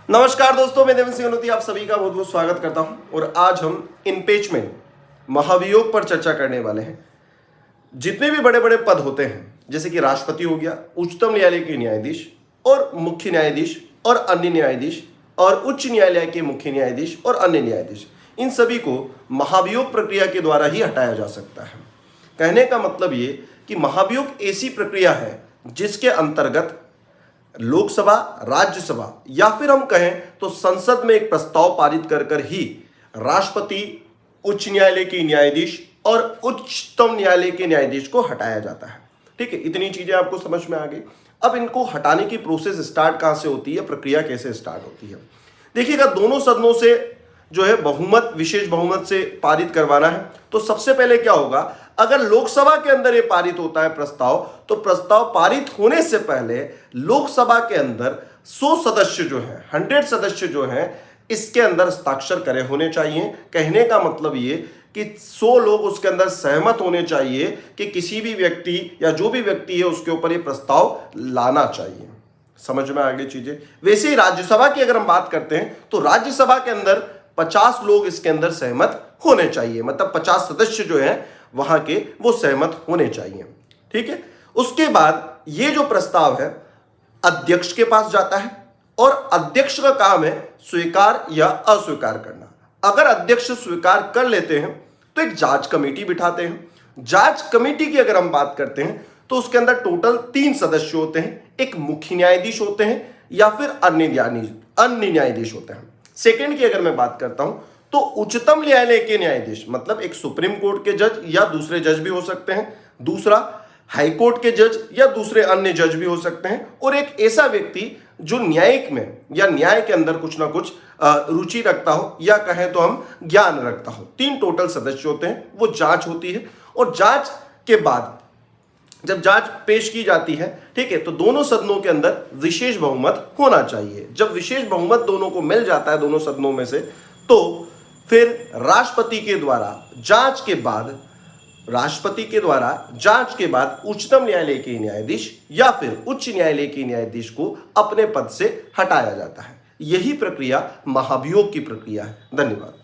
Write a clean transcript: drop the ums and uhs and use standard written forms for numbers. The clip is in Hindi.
नमस्कार दोस्तों, मैं देवेंद्र सिंह अनोती आप सभी का बहुत बहुत स्वागत करता हूं। और आज हम इम्पीचमेंट महाभियोग पर चर्चा करने वाले हैं। जितने भी बड़े बड़े पद होते हैं, जैसे कि राष्ट्रपति हो गया, उच्चतम न्यायालय के न्यायाधीश और मुख्य न्यायाधीश और अन्य न्यायाधीश और उच्च न्यायालय के मुख्य न्यायाधीश और अन्य न्यायाधीश, इन सभी को महाभियोग प्रक्रिया के द्वारा ही हटाया जा सकता है। कहने का मतलब ये कि महाभियोग ऐसी प्रक्रिया है जिसके अंतर्गत लोकसभा, राज्यसभा या फिर हम कहें तो संसद में एक प्रस्ताव पारित कर ही राष्ट्रपति, उच्च न्यायालय के न्यायाधीश और उच्चतम न्यायालय के न्यायाधीश को हटाया जाता है। ठीक है, इतनी चीजें आपको समझ में आ गई। अब इनको हटाने की प्रोसेस स्टार्ट कहां से होती है, प्रक्रिया कैसे स्टार्ट होती है। देखिएगा, दोनों सदनों से जो है बहुमत, विशेष बहुमत से पारित करवाना है। तो सबसे पहले क्या होगा, अगर लोकसभा के अंदर ये पारित होता है प्रस्ताव, तो प्रस्ताव पारित होने से पहले लोकसभा के अंदर 100 सदस्य जो हैं, 100 सदस्य जो हैं, इसके अंदर हस्ताक्षर करे होने चाहिए। कहने का मतलब ये कि 100 लोग उसके अंदर सहमत होने चाहिए कि किसी भी व्यक्ति या जो भी व्यक्ति है उसके ऊपर ये प्रस्ताव लाना चाहिए। समझ में आ गई चीजें। वैसे ही राज्यसभा की अगर हम बात करते हैं तो राज्यसभा के अंदर 50 लोग इसके अंदर सहमत होने चाहिए, मतलब 50 सदस्य जो हैं वहां के वो सहमत होने चाहिए। ठीक है, उसके बाद ये जो प्रस्ताव है अध्यक्ष के पास जाता है और अध्यक्ष का काम है स्वीकार या अस्वीकार करना। अगर अध्यक्ष स्वीकार कर लेते हैं तो एक जांच कमेटी बिठाते हैं। जांच कमेटी की अगर हम बात करते हैं तो उसके अंदर टोटल 3 सदस्य होते हैं। एक मुख्य न्यायाधीश होते हैं या फिर अन्य न्यायाधीश होते हैं। सेकंड की अगर मैं बात करता हूं तो उच्चतम न्यायालय के न्यायाधीश, मतलब एक सुप्रीम कोर्ट के जज या दूसरे जज भी हो सकते हैं, दूसरा हाई कोर्ट के जज या दूसरे अन्य जज भी हो सकते हैं, और एक ऐसा व्यक्ति जो न्यायिक में या न्याय के अंदर कुछ ना कुछ रुचि रखता हो या कहें तो हम ज्ञान रखता हो। 3 टोटल सदस्य होते हैं। वो जांच होती है और जांच के बाद जब जांच पेश की जाती है, ठीक है, तो दोनों सदनों के अंदर विशेष बहुमत होना चाहिए। जब विशेष बहुमत दोनों को मिल जाता है, दोनों सदनों में से, तो फिर राष्ट्रपति के द्वारा जांच के बाद उच्चतम न्यायालय के न्यायाधीश या फिर उच्च न्यायालय के न्यायाधीश को अपने पद से हटाया जाता है। यही प्रक्रिया महाभियोग की प्रक्रिया है। धन्यवाद।